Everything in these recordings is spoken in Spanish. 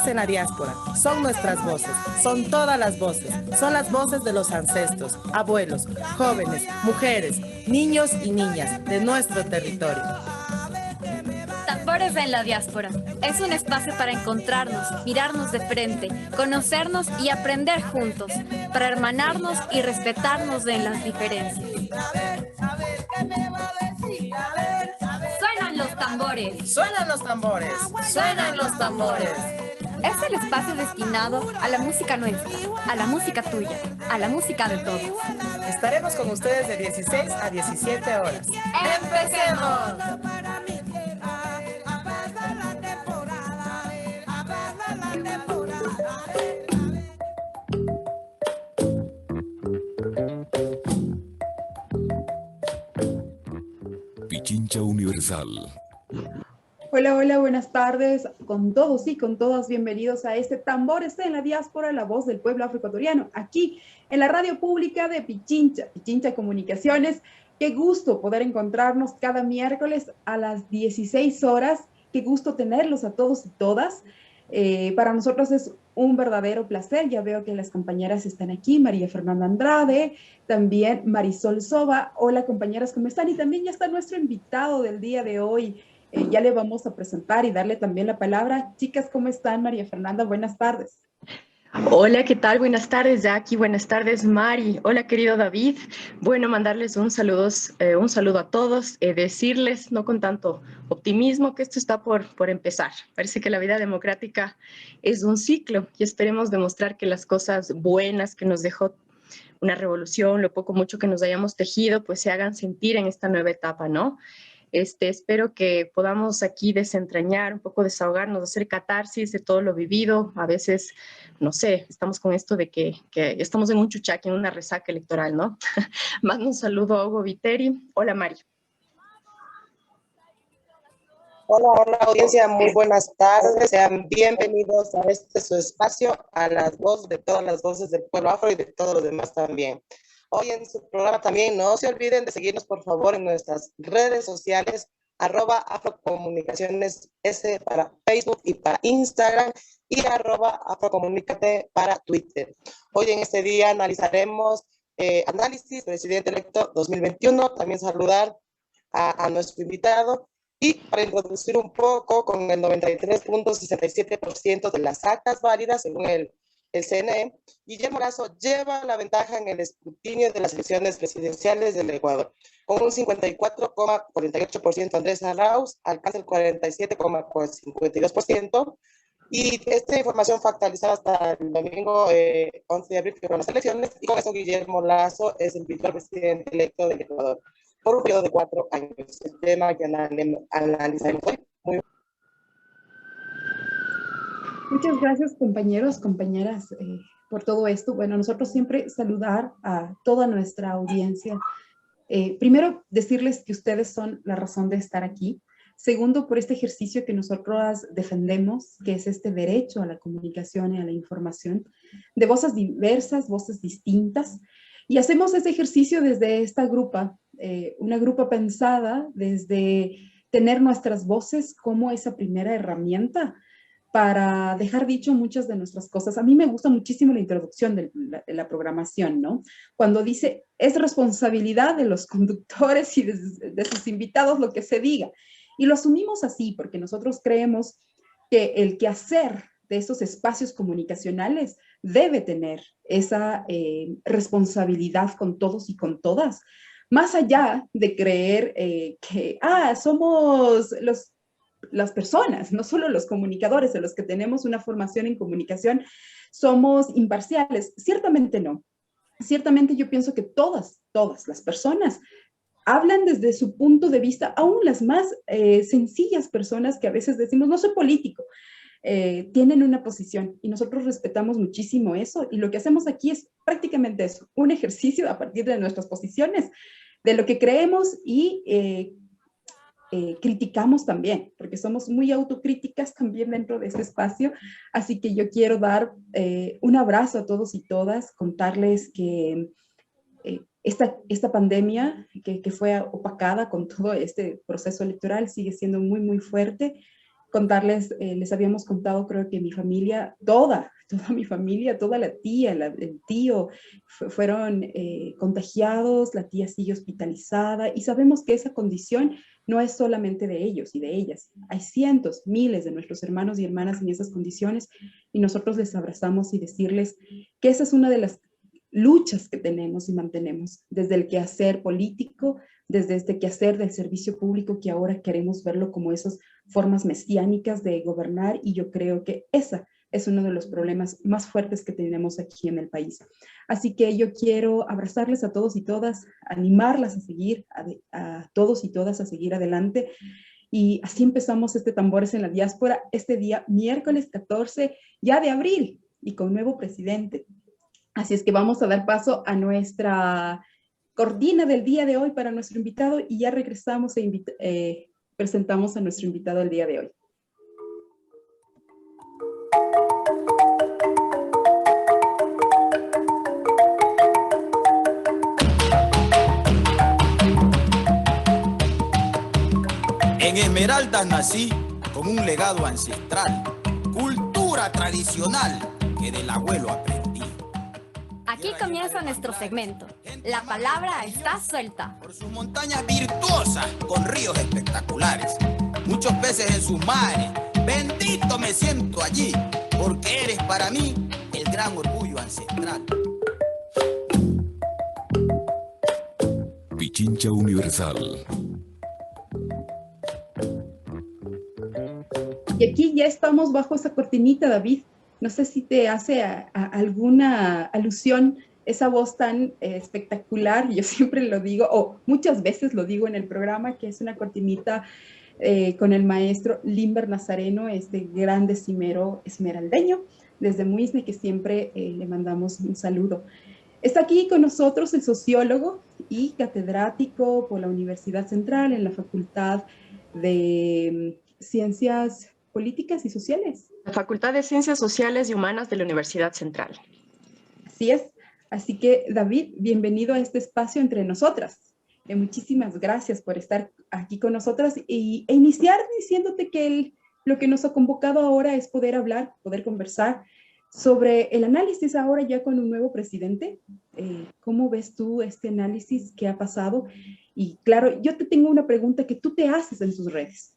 tambores en la diáspora son nuestras voces, son todas las voces, son las voces de los ancestros, abuelos, jóvenes, mujeres, niños y niñas de nuestro territorio. Tambores en la diáspora es un espacio para encontrarnos, mirarnos de frente, conocernos y aprender juntos, para hermanarnos y respetarnos en las diferencias. Suenan los tambores. ¡Suenan los tambores! ¡Suenan los tambores! Es el espacio destinado a la música nuestra, a la música tuya, a la música de todos. Estaremos con ustedes de 16 a 17 horas. ¡Empecemos! Pichincha Universal. Hola, hola, buenas tardes con todos y con todas. Bienvenidos a este Tambores en la Diáspora, la voz del pueblo afroecuatoriano, aquí en la radio pública de Pichincha, Pichincha Comunicaciones. Qué gusto poder encontrarnos cada miércoles a las 16 horas. Qué gusto tenerlos a todos y todas. Para nosotros es un verdadero placer. Ya veo que las compañeras están aquí, María Fernanda Andrade, también Marisol Soba. Hola compañeras, ¿cómo están? Y también ya está nuestro invitado del día de hoy. Ya le vamos a presentar y darle también la palabra. Chicas, ¿cómo están? María Fernanda, buenas tardes. Hola, ¿qué tal? Buenas tardes, Jackie. Buenas tardes, Mari. Hola, querido David. Bueno, mandarles un saludo a todos, decirles, no con tanto optimismo, que esto está por empezar. Parece que la vida democrática es un ciclo y esperemos demostrar que las cosas buenas que nos dejó una revolución, lo poco mucho que nos hayamos tejido, pues se hagan sentir en esta nueva etapa, ¿no? Espero que podamos aquí desentrañar, un poco desahogarnos, hacer catarsis de todo lo vivido. A veces, no sé, estamos con esto de que estamos en un chuchaqui, en una resaca electoral, ¿no? Mando un saludo a Hugo Viteri. Hola, Mari. Hola, hola audiencia, muy buenas tardes. Sean bienvenidos a este su espacio, a las voces de todas las voces del pueblo afro y de todos los demás también. Hoy en su programa también no se olviden de seguirnos por favor en nuestras redes sociales, @afrocomunicaciones S para Facebook y para Instagram y @afrocomunicate para Twitter. Hoy en este día analizaremos análisis presidente electo 2021, también saludar a nuestro invitado. Y para introducir un poco, con el 93.67% de las actas válidas, según el CNE, Guillermo Lasso lleva la ventaja en el escrutinio de las elecciones presidenciales del Ecuador. Con un 54,48%, Andrés Arauz alcanza el 47,52%. Y esta información fue actualizada hasta el domingo 11 de abril, que fueron las elecciones, y con eso Guillermo Lasso es el vicepresidente electo del Ecuador por un periodo de 4 años. El tema que analizaremos hoy. Muchas gracias, compañeros, compañeras, por todo esto. Bueno, nosotros siempre saludar a toda nuestra audiencia. Primero, decirles que ustedes son la razón de estar aquí. Segundo, por este ejercicio que nosotros defendemos, que es este derecho a la comunicación y a la información, de voces diversas, voces distintas. Y hacemos ese ejercicio desde esta grupa, una grupa pensada desde tener nuestras voces como esa primera herramienta para dejar dicho muchas de nuestras cosas. A mí me gusta muchísimo la introducción de la programación, ¿no? Cuando dice, es responsabilidad de los conductores y de sus invitados lo que se diga. Y lo asumimos así, porque nosotros creemos que el quehacer de esos espacios comunicacionales debe tener esa responsabilidad con todos y con todas, más allá de creer que, somos las personas, no solo los comunicadores, de los que tenemos una formación en comunicación, somos imparciales. Ciertamente no. Ciertamente yo pienso que todas las personas hablan desde su punto de vista, aún las más sencillas personas que a veces decimos, no soy político, tienen una posición y nosotros respetamos muchísimo eso, y lo que hacemos aquí es prácticamente eso, un ejercicio a partir de nuestras posiciones, de lo que creemos y criticamos también, porque somos muy autocríticas también dentro de este espacio. Así que yo quiero dar un abrazo a todos y todas, contarles que esta pandemia que fue opacada con todo este proceso electoral sigue siendo muy, muy fuerte. contarles, les habíamos contado, creo que mi familia, toda mi familia, toda la tía, el tío, fueron contagiados, la tía sigue hospitalizada, y sabemos que esa condición no es solamente de ellos y de ellas. Hay cientos, miles de nuestros hermanos y hermanas en esas condiciones, y nosotros les abrazamos y decirles que esa es una de las luchas que tenemos y mantenemos, desde el quehacer político, desde este quehacer del servicio público, que ahora queremos verlo como esas formas mesiánicas de gobernar, y yo creo que esa es uno de los problemas más fuertes que tenemos aquí en el país. Así que yo quiero abrazarles a todos y todas, animarlas a seguir, a todos y todas a seguir adelante, y así empezamos este Tambores en la Diáspora, este día miércoles 14 ya de abril, y con nuevo presidente. Así es que vamos a dar paso a nuestra cortina del día de hoy para nuestro invitado, y ya regresamos e presentamos a nuestro invitado el día de hoy. En Esmeraldas nací con un legado ancestral, cultura tradicional que del abuelo aprendí. Aquí comienza nuestro segmento. La palabra está suelta. Por sus montañas virtuosas, con ríos espectaculares, muchos peces en sus mares, bendito me siento allí, porque eres para mí el gran orgullo ancestral. Pichincha Universal. Y aquí ya estamos bajo esa cortinita, David. No sé si te hace alguna alusión esa voz tan espectacular. Yo siempre lo digo, o muchas veces lo digo en el programa, que es una cortinita con el maestro Limber Nazareno, este gran decimero esmeraldeño, desde Muisne, que siempre le mandamos un saludo. Está aquí con nosotros el sociólogo y catedrático por la Universidad Central en la Facultad de Ciencias Políticas y Sociales. La Facultad de Ciencias Sociales y Humanas de la Universidad Central. Así es. Así que, David, bienvenido a este espacio entre nosotras. Muchísimas gracias por estar aquí con nosotras e iniciar diciéndote que lo que nos ha convocado ahora es poder hablar, poder conversar sobre el análisis ahora ya con un nuevo presidente. ¿Cómo ves tú este análisis que ha pasado? Y claro, yo te tengo una pregunta que tú te haces en tus redes.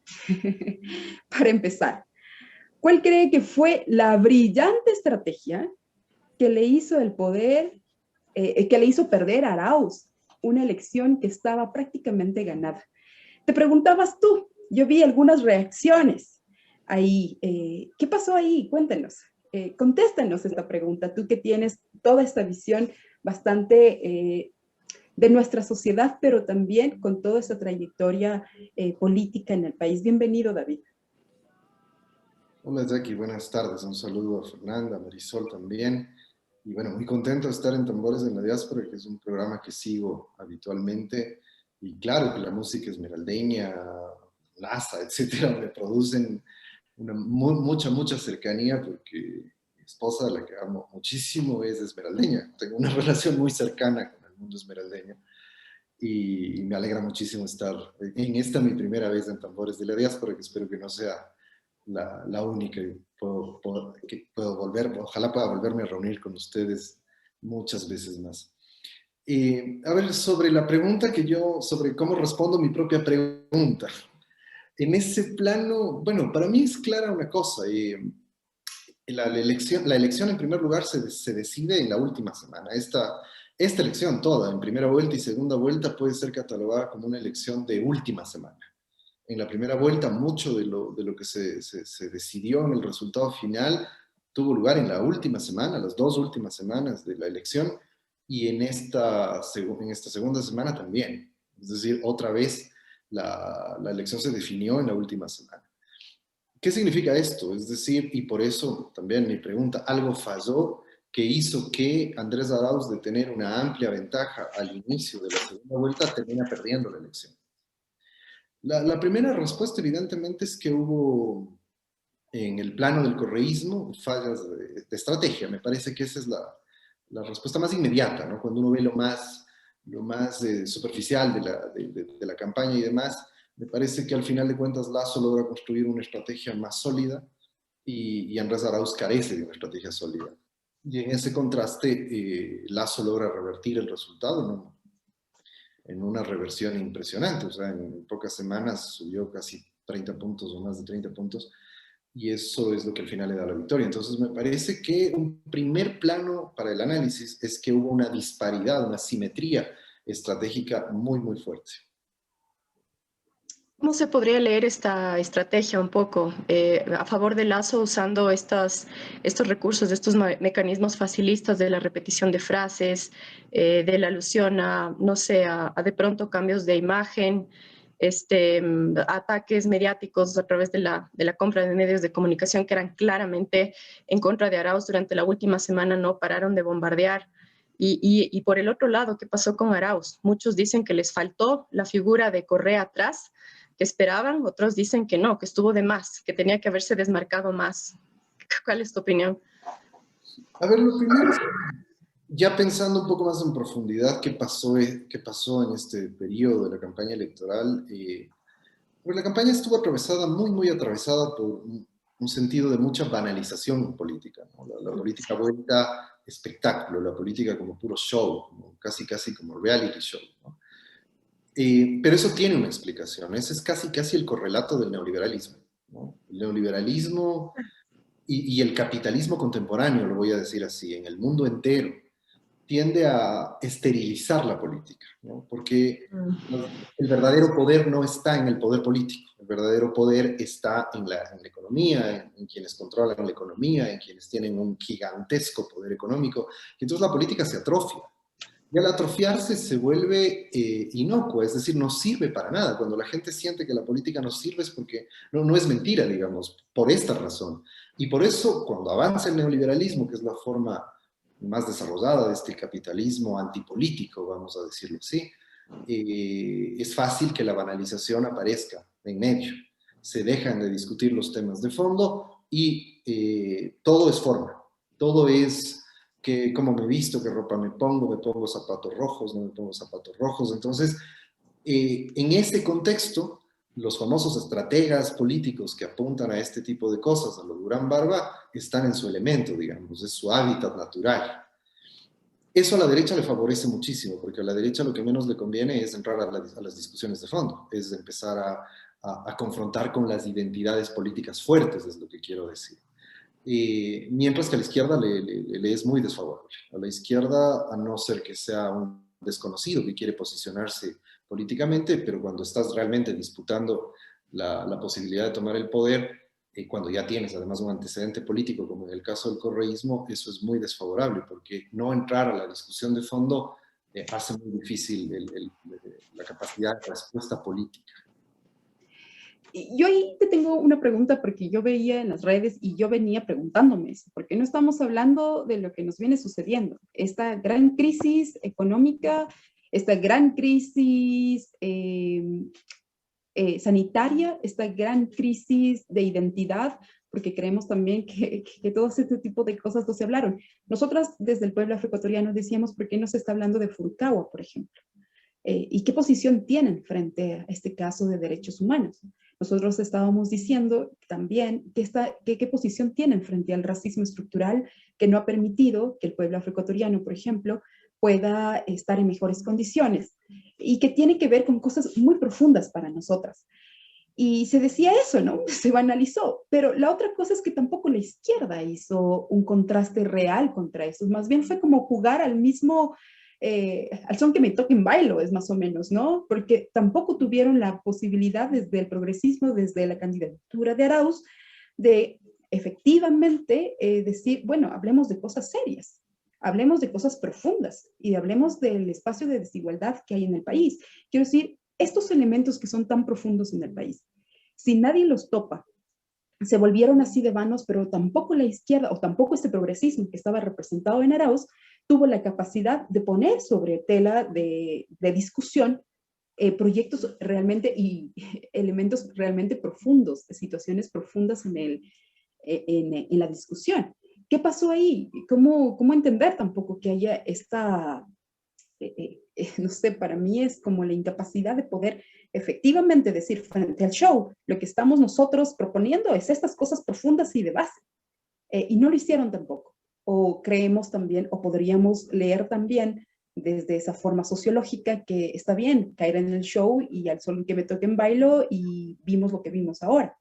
Para empezar, ¿cuál cree que fue la brillante estrategia que le hizo el poder, que le hizo perder a Arauz una elección que estaba prácticamente ganada? Te preguntabas tú, yo vi algunas reacciones ahí. ¿Qué pasó ahí? Cuéntenos, contéstanos esta pregunta, tú que tienes toda esta visión bastante de nuestra sociedad, pero también con toda esta trayectoria política en el país. Bienvenido, David. Hola, Jackie, buenas tardes. Un saludo a Fernanda, a Marisol también. Y bueno, muy contento de estar en Tambores en la Diáspora, que es un programa que sigo habitualmente. Y claro que la música esmeraldeña, Laza, etcétera, me producen mucha cercanía, porque mi esposa, la que amo muchísimo, es esmeraldeña. Tengo una relación muy cercana con el mundo esmeraldeño. Y me alegra muchísimo estar en esta mi primera vez en Tambores de la Diáspora, que espero que no sea la única, que puedo volver, ojalá pueda volverme a reunir con ustedes muchas veces más. A ver, sobre la pregunta sobre cómo respondo mi propia pregunta. En ese plano, bueno, para mí es clara una cosa. La elección en primer lugar se decide en la última semana. Esta elección toda, en primera vuelta y segunda vuelta, puede ser catalogada como una elección de última semana. En la primera vuelta, mucho de lo que se decidió en el resultado final tuvo lugar en la última semana, las 2 últimas semanas de la elección, y en esta segunda semana también. Es decir, otra vez la elección se definió en la última semana. ¿Qué significa esto? Es decir, y por eso también mi pregunta, algo falló que hizo que Andrés Arauz, de tener una amplia ventaja al inicio de la segunda vuelta, termina perdiendo la elección. La primera respuesta, evidentemente, es que hubo en el plano del correísmo fallas de estrategia. Me parece que esa es la respuesta más inmediata, ¿no? Cuando uno ve lo más superficial de la campaña y demás, Me parece que al final de cuentas Lasso logra construir una estrategia más sólida y Andrés Arauz carece de una estrategia sólida. Y en ese contraste, Lasso logra revertir el resultado, ¿no? En una reversión impresionante. O sea, en pocas semanas subió casi 30 puntos o más de 30 puntos. Y eso es lo que al final le da la victoria. Entonces me parece que un primer plano para el análisis es que hubo una disparidad, una simetría estratégica muy, muy fuerte. ¿Cómo se podría leer esta estrategia un poco a favor de Lasso usando estos recursos, estos mecanismos facilistas de la repetición de frases, de la alusión a, no sé, a de pronto cambios de imagen, ataques mediáticos a través de la compra de medios de comunicación que eran claramente en contra de Arauz durante la última semana, no pararon de bombardear? Y por el otro lado, ¿qué pasó con Arauz? Muchos dicen que les faltó la figura de Correa atrás, que esperaban, otros dicen que no, que estuvo de más, que tenía que haberse desmarcado más. ¿Cuál es tu opinión? A ver, lo primero, ya pensando un poco más en profundidad, qué pasó en este periodo de la campaña electoral. Pues la campaña estuvo atravesada, muy atravesada por un sentido de mucha banalización política, ¿no? La política vuelta espectáculo, la política como puro show, como casi como reality show, ¿no? Pero eso tiene una explicación. Ese es casi el correlato del neoliberalismo, ¿no? El neoliberalismo y el capitalismo contemporáneo, lo voy a decir así, en el mundo entero, tiende a esterilizar la política, ¿no? Porque el verdadero poder no está en el poder político. El verdadero poder está en la economía, en quienes controlan la economía, en quienes tienen un gigantesco poder económico. Y entonces la política se atrofia. Y al atrofiarse se vuelve inocua, es decir, no sirve para nada. Cuando la gente siente que la política no sirve es porque no es mentira, digamos, por esta razón. Y por eso, cuando avanza el neoliberalismo, que es la forma más desarrollada de este capitalismo antipolítico, vamos a decirlo así, es fácil que la banalización aparezca en medio. Se dejan de discutir los temas de fondo y todo es forma, todo es que cómo me visto, qué ropa me pongo zapatos rojos, no me pongo zapatos rojos. Entonces, en ese contexto, los famosos estrategas políticos que apuntan a este tipo de cosas, a lo Durán Barba, están en su elemento, digamos, es su hábitat natural. Eso a la derecha le favorece muchísimo, porque a la derecha lo que menos le conviene es entrar a las discusiones de fondo, es empezar a confrontar con las identidades políticas fuertes, es lo que quiero decir. Mientras que a la izquierda le es muy desfavorable. A la izquierda, a no ser que sea un desconocido que quiere posicionarse políticamente, pero cuando estás realmente disputando la posibilidad de tomar el poder, cuando ya tienes además un antecedente político, como en el caso del correísmo, eso es muy desfavorable, porque no entrar a la discusión de fondo hace muy difícil la capacidad de respuesta política. Yo ahí te tengo una pregunta, porque yo veía en las redes y yo venía preguntándome eso, ¿por qué no estamos hablando de lo que nos viene sucediendo? Esta gran crisis económica, esta gran crisis sanitaria, esta gran crisis de identidad, porque creemos también que todo este tipo de cosas no se hablaron. Nosotras desde el pueblo afroecuatoriano decíamos, ¿por qué no se está hablando de Furcagua, por ejemplo? ¿Y qué posición tienen frente a este caso de derechos humanos? Nosotros estábamos diciendo también qué posición tienen frente al racismo estructural que no ha permitido que el pueblo afroecuatoriano, por ejemplo, pueda estar en mejores condiciones y que tiene que ver con cosas muy profundas para nosotras. Y se decía eso, ¿no? Se banalizó. Pero la otra cosa es que tampoco la izquierda hizo un contraste real contra eso. Más bien fue como jugar al mismo... al son que me toquen bailo, es más o menos, ¿no? Porque tampoco tuvieron la posibilidad desde el progresismo, desde la candidatura de Arauz, de efectivamente decir, bueno, hablemos de cosas serias, hablemos de cosas profundas y hablemos del espacio de desigualdad que hay en el país. Quiero decir, estos elementos que son tan profundos en el país, si nadie los topa, se volvieron así de vanos, pero tampoco la izquierda o tampoco este progresismo que estaba representado en Arauz tuvo la capacidad de poner sobre tela de discusión proyectos realmente y elementos realmente profundos, situaciones profundas en la discusión. ¿Qué pasó ahí? ¿Cómo entender tampoco que haya esta no sé, para mí es como la incapacidad de poder efectivamente decir frente al show, lo que estamos nosotros proponiendo es estas cosas profundas y de base. Y no lo hicieron tampoco. O creemos también, o podríamos leer también desde esa forma sociológica que está bien caer en el show y al sol que me toque en bailo y vimos lo que vimos ahora.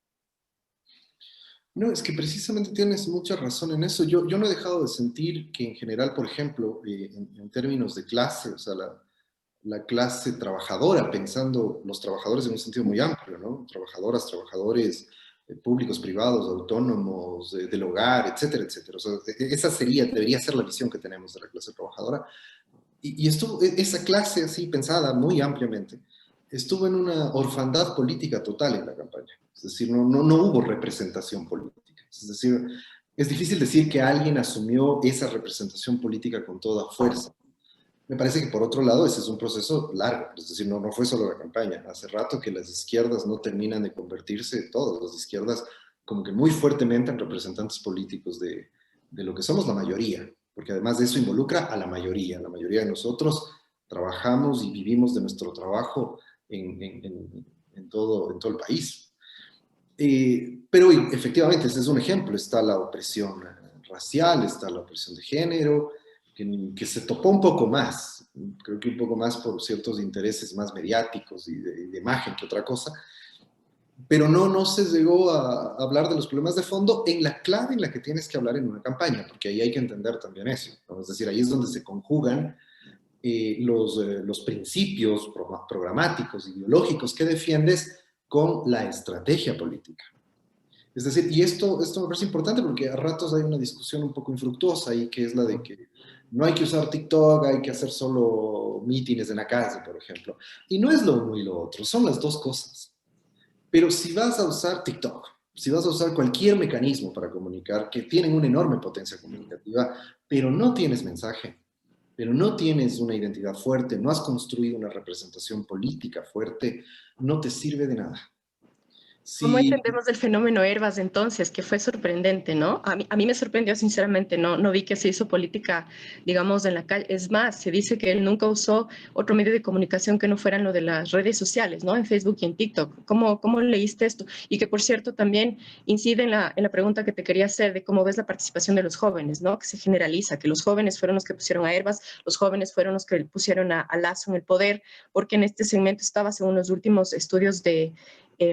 No, es que precisamente tienes mucha razón en eso. Yo no he dejado de sentir que en general, por ejemplo, en términos de clase, o sea, la clase trabajadora, pensando los trabajadores en un sentido muy amplio, ¿no? Trabajadoras, trabajadores públicos, privados, autónomos, del hogar, etcétera, etcétera. O sea, esa debería ser la visión que tenemos de la clase trabajadora. Y esa clase así pensada muy ampliamente, estuvo en una orfandad política total en la campaña. Es decir, no hubo representación política. Es decir, es difícil decir que alguien asumió esa representación política con toda fuerza. Me parece que por otro lado ese es un proceso largo, es decir, no fue solo la campaña. Hace rato que las izquierdas no terminan de convertirse, todas las izquierdas, como que muy fuertemente en representantes políticos de lo que somos la mayoría, porque además de eso involucra a la mayoría. La mayoría de nosotros trabajamos y vivimos de nuestro trabajo en todo el país. Pero efectivamente, ese es un ejemplo. Está la opresión racial, está la opresión de género, que se topó un poco más, creo que un poco más por ciertos intereses más mediáticos y de imagen que otra cosa, pero no se llegó a hablar de los problemas de fondo en la clave en la que tienes que hablar en una campaña, porque ahí hay que entender también eso, ¿no? Es decir, ahí es donde se conjugan los principios programáticos, ideológicos que defiendes con la estrategia política. Es decir, y esto me parece importante porque a ratos hay una discusión un poco infructuosa ahí, que es la de que no hay que usar TikTok, hay que hacer solo mítines en la calle, por ejemplo. Y no es lo uno y lo otro, son las dos cosas. Pero si vas a usar TikTok, si vas a usar cualquier mecanismo para comunicar, que tienen una enorme potencia comunicativa, pero no tienes mensaje, pero no tienes una identidad fuerte, no has construido una representación política fuerte, no te sirve de nada. ¿Cómo entendemos el fenómeno Herbas entonces? Que fue sorprendente, ¿no? A mí me sorprendió sinceramente, no vi que se hizo política, digamos, en la calle. Es más, se dice que él nunca usó otro medio de comunicación que no fueran lo de las redes sociales, ¿no? En Facebook y en TikTok. ¿Cómo leíste esto? Y que, por cierto, también incide en la pregunta que te quería hacer de cómo ves la participación de los jóvenes, ¿no? Que se generaliza, que los jóvenes fueron los que pusieron a Herbas, los jóvenes fueron los que pusieron a Lasso en el poder, porque en este segmento estaba, según los últimos estudios de qué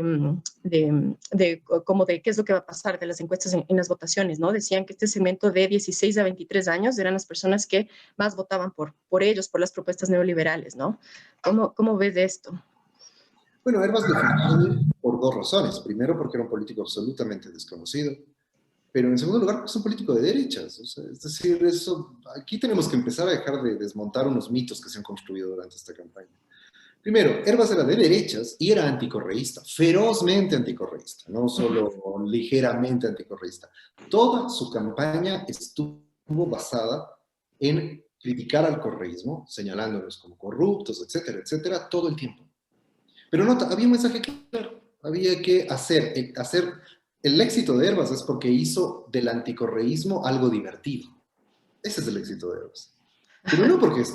es lo que va a pasar de las encuestas en las votaciones, ¿no? Decían que este segmento de 16 a 23 años eran las personas que más votaban por ellos, por las propuestas neoliberales, ¿no? ¿Cómo ves de esto? Bueno, Herbas defendió por dos razones. Primero, porque era un político absolutamente desconocido, pero en segundo lugar, porque es un político de derechas. O sea, es decir, aquí tenemos que empezar a dejar de desmontar unos mitos que se han construido durante esta campaña. Primero, Herbas era de derechas y era anticorreísta, ferozmente anticorreísta, no solo ligeramente anticorreísta. Toda su campaña estuvo basada en criticar al correísmo, señalándolos como corruptos, etcétera, etcétera, todo el tiempo. Pero había un mensaje claro, había que hacer el éxito de Herbas es porque hizo del anticorreísmo algo divertido. Ese es el éxito de Herbas. Pero no porque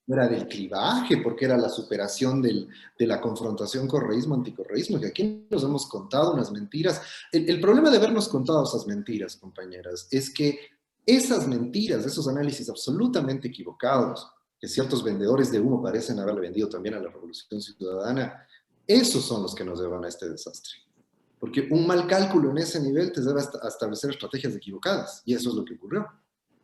era del clivaje, porque era la superación de la confrontación correísmo-anticorreísmo, que aquí nos hemos contado unas mentiras. El problema de habernos contado esas mentiras, compañeras, es que esas mentiras, esos análisis absolutamente equivocados, que ciertos vendedores de humo parecen haberle vendido también a la Revolución Ciudadana, esos son los que nos llevan a este desastre. Porque un mal cálculo en ese nivel te lleva a establecer estrategias equivocadas, y eso es lo que ocurrió.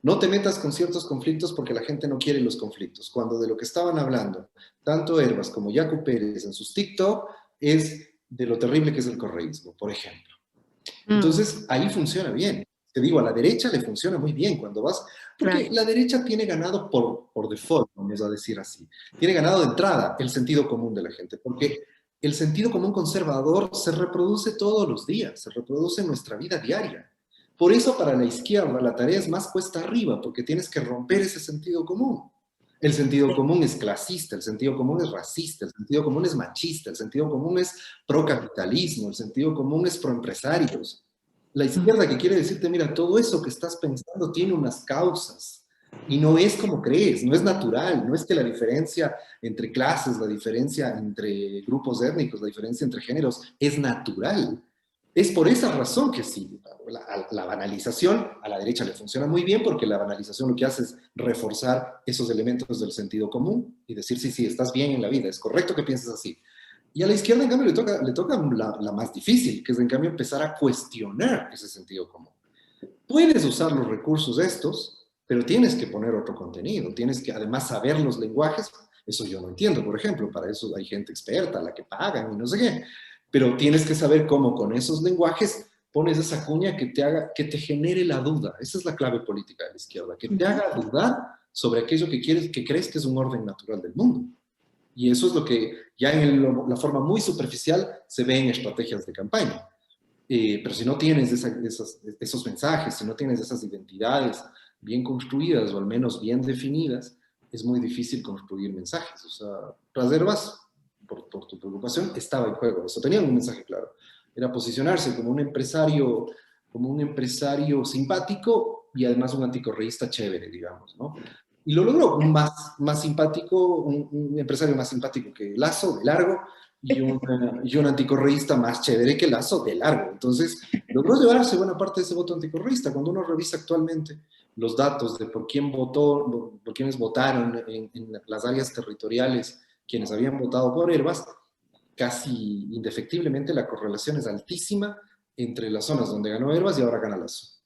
No te metas con ciertos conflictos porque la gente no quiere los conflictos. Cuando de lo que estaban hablando, tanto Herbas como Yacu Pérez en sus TikTok, es de lo terrible que es el correísmo, por ejemplo. Entonces, ahí funciona bien. Te digo, a la derecha le funciona muy bien cuando vas, porque la derecha tiene ganado por default, vamos a decir así. Tiene ganado de entrada el sentido común de la gente, porque el sentido común conservador se reproduce todos los días, se reproduce en nuestra vida diaria. Por eso para la izquierda la tarea es más cuesta arriba, porque tienes que romper ese sentido común. El sentido común es clasista, el sentido común es racista, el sentido común es machista, el sentido común es procapitalismo, el sentido común es proempresarios. La izquierda que quiere decirte, mira, todo eso que estás pensando tiene unas causas, Y no es como crees, no es natural, no es que la diferencia entre clases, la diferencia entre grupos étnicos, la diferencia entre géneros es natural. Es por esa razón que sí, la banalización a la derecha le funciona muy bien porque la banalización lo que hace es reforzar esos elementos del sentido común y decir, sí, sí, estás bien en la vida, es correcto que pienses así. Y a la izquierda, en cambio, le toca la más difícil, que es, en cambio, empezar a cuestionar ese sentido común. Puedes usar los recursos estos, pero tienes que poner otro contenido, tienes que además saber los lenguajes. Eso yo no entiendo, por ejemplo, para eso hay gente experta, a la que pagan y no sé qué, pero tienes que saber cómo con esos lenguajes pones esa cuña que te haga, que te genere la duda. Esa es la clave política de la izquierda, que te haga dudar sobre aquello que quieres, que crees que es un orden natural del mundo. Y eso es lo que ya en la forma muy superficial se ve en estrategias de campaña. Pero si no tienes esos mensajes, si no tienes esas identidades bien construidas o al menos bien definidas, es muy difícil construir mensajes. O sea, Reservas, por tu preocupación, estaba en juego. Eso tenía un mensaje claro. Era posicionarse como un empresario simpático y además un anticorreísta chévere, digamos, ¿no? Y lo logró, más simpático, un empresario más simpático que Lasso, de largo, y un anticorreísta más chévere que Lasso, de largo. Entonces, logró llevarse buena parte de ese voto anticorreísta. Cuando uno revisa actualmente los datos de por quienes votaron en las áreas territoriales, quienes habían votado por Hervas, casi indefectiblemente la correlación es altísima entre las zonas donde ganó Hervas y ahora gana Lasso.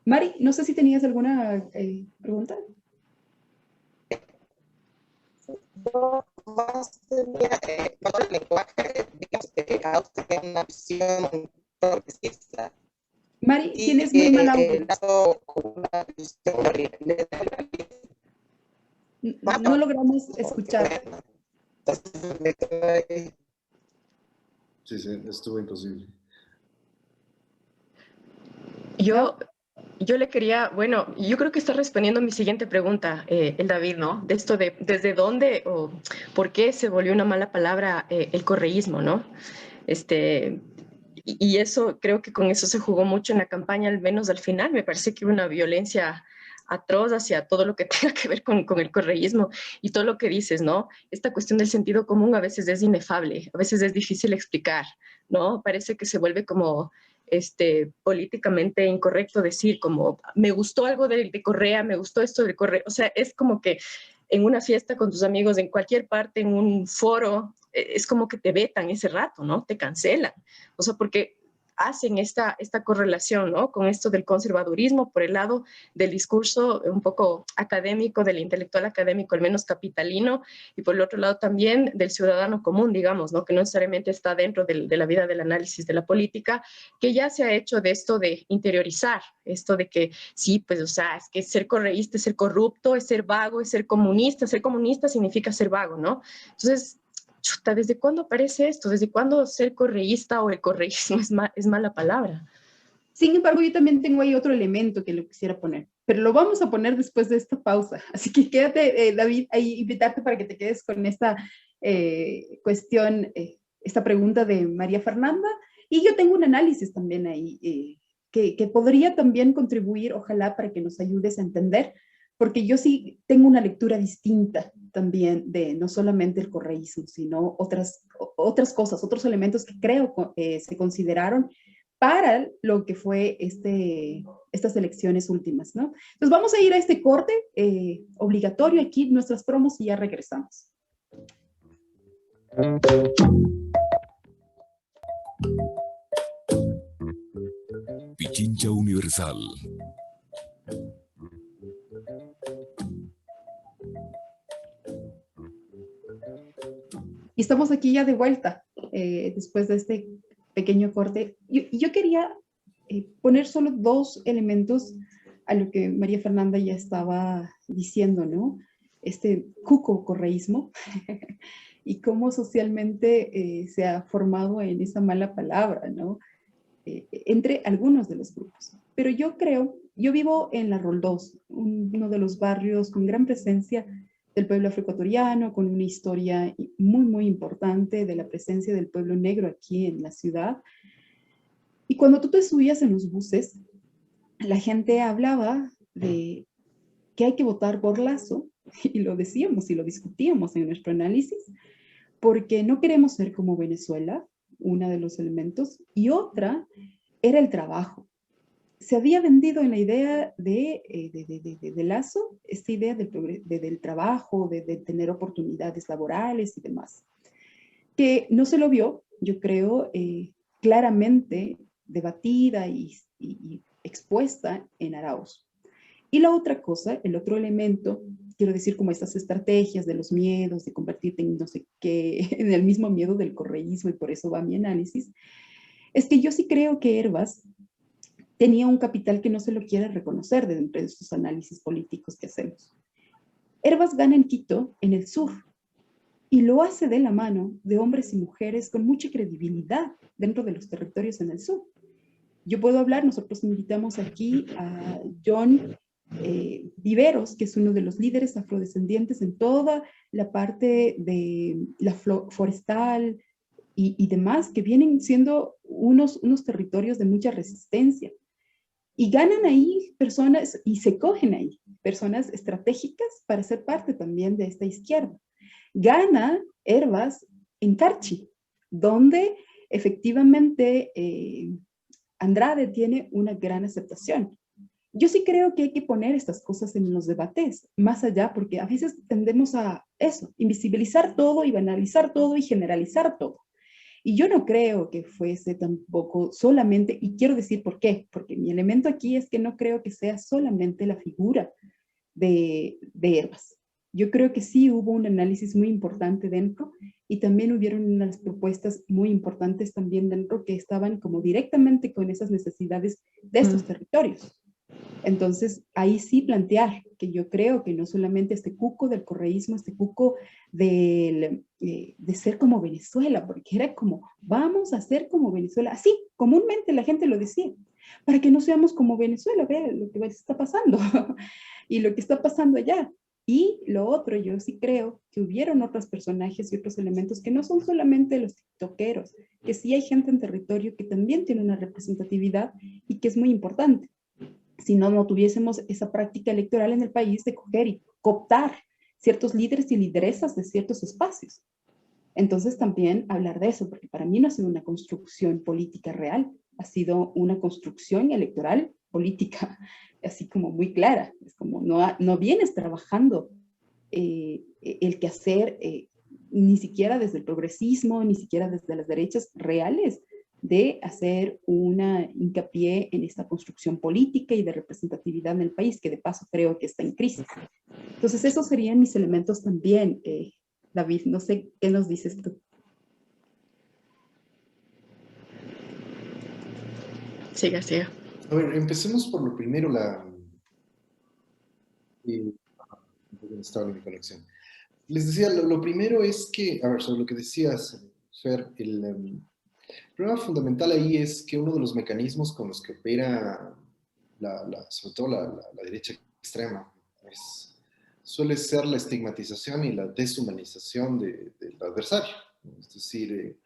Mari, no sé si tenías alguna pregunta. Yo más tenía, el lenguaje, digamos, que usted tiene una visión progresista. Mari, tienes muy mal audio. No logramos escuchar. Sí, estuvo imposible. Yo le quería, bueno, yo creo que está respondiendo a mi siguiente pregunta, el David, ¿no? De esto de desde dónde o por qué se volvió una mala palabra el correísmo, ¿no? Y eso, creo que con eso se jugó mucho en la campaña, al menos al final. Me parece que hubo una violencia atroz hacia todo lo que tenga que ver con el correísmo y todo lo que dices, ¿no? Esta cuestión del sentido común a veces es inefable, a veces es difícil explicar, ¿no? Parece que se vuelve como políticamente incorrecto decir como me gustó algo de Correa, me gustó esto de Correa, o sea, es como que en una fiesta con tus amigos, en cualquier parte, en un foro, es como que te vetan ese rato, ¿no? Te cancelan, o sea, porque hacen esta correlación, ¿no? Con esto del conservadurismo por el lado del discurso un poco académico, del intelectual académico, al menos capitalino, y por el otro lado también del ciudadano común, digamos, ¿no? Que no necesariamente está dentro de la vida del análisis de la política, que ya se ha hecho de esto de interiorizar, esto de que sí, pues, o sea, es que ser correísta es ser corrupto, es ser vago, es ser comunista significa ser vago, ¿no? Entonces, chuta, ¿desde cuándo aparece esto? ¿Desde cuándo ser correísta o el correísmo es mala palabra? Sin embargo, yo también tengo ahí otro elemento que lo quisiera poner, pero lo vamos a poner después de esta pausa. Así que quédate, David, ahí invitarte para que te quedes con esta cuestión, esta pregunta de María Fernanda. Y yo tengo un análisis también ahí que podría también contribuir, ojalá, para que nos ayudes a entender, porque yo sí tengo una lectura distinta también de no solamente el correísmo, sino otras cosas, otros elementos que creo se consideraron para lo que fue estas elecciones últimas, ¿no? Entonces vamos a ir a este corte obligatorio aquí, nuestras promos, y ya regresamos. Pichincha Universal. Y estamos aquí ya de vuelta, después de este pequeño corte. Yo quería poner solo dos elementos a lo que María Fernanda ya estaba diciendo, ¿no? Este cuco-correísmo y cómo socialmente se ha formado en esa mala palabra, ¿no? Entre algunos de los grupos. Pero yo vivo en La Roldós, uno de los barrios con gran presencia del pueblo afroecuatoriano, con una historia muy, muy importante de la presencia del pueblo negro aquí en la ciudad. Y cuando tú te subías en los buses, la gente hablaba de que hay que votar por Lazo, y lo decíamos y lo discutíamos en nuestro análisis, porque no queremos ser como Venezuela, uno de los elementos, y otra era el trabajo. Se había vendido en la idea de Lazo, esta idea del trabajo, de tener oportunidades laborales y demás, que no se lo vio, yo creo, claramente debatida y expuesta en Arauz. Y la otra cosa, el otro elemento, quiero decir como estas estrategias de los miedos, de convertirte en no sé qué, en el mismo miedo del correísmo, y por eso va mi análisis, es que yo sí creo que Hervas tenía un capital que no se lo quiere reconocer dentro de estos análisis políticos que hacemos. Hervas gana en Quito, en el sur, y lo hace de la mano de hombres y mujeres con mucha credibilidad dentro de los territorios en el sur. Yo puedo hablar, nosotros invitamos aquí a John Viveros, que es uno de los líderes afrodescendientes en toda la parte de la forestal y demás, que vienen siendo unos territorios de mucha resistencia. Y ganan ahí personas, y se cogen ahí personas estratégicas para ser parte también de esta izquierda. Gana Hervas en Carchi, donde efectivamente Andrade tiene una gran aceptación. Yo sí creo que hay que poner estas cosas en los debates, más allá, porque a veces tendemos a eso, invisibilizar todo y banalizar todo y generalizar todo. Y yo no creo que fuese tampoco solamente, y quiero decir por qué, porque mi elemento aquí es que no creo que sea solamente la figura de Hervas. Yo creo que sí hubo un análisis muy importante dentro y también hubieron unas propuestas muy importantes también dentro que estaban como directamente con esas necesidades de estos territorios. Entonces, ahí sí plantear que yo creo que no solamente este cuco del correísmo, este cuco de ser como Venezuela, porque era como, vamos a ser como Venezuela. Así, comúnmente la gente lo decía, para que no seamos como Venezuela, vean lo que está pasando y lo que está pasando allá. Y lo otro, yo sí creo que hubieron otros personajes y otros elementos que no son solamente los tiktokeros, que sí hay gente en territorio que también tiene una representatividad y que es muy importante. Si no, no tuviésemos esa práctica electoral en el país de coger y cooptar ciertos líderes y lideresas de ciertos espacios. Entonces también hablar de eso, porque para mí no ha sido una construcción política real, ha sido una construcción electoral política, así como muy clara. Es como no vienes trabajando el quehacer ni siquiera desde el progresismo, ni siquiera desde las derechas reales, de hacer una hincapié en esta construcción política y de representatividad en el país, que de paso creo que está en crisis. Entonces esos serían mis elementos también, David, no sé qué nos dices tú. Siga, siga. A ver, empecemos por lo primero, estaba en mi conexión. Les decía, lo primero es que, a ver, sobre lo que decías, Fer, el problema fundamental ahí es que uno de los mecanismos con los que opera, sobre todo la derecha extrema, suele ser la estigmatización y la deshumanización del adversario. Es decir,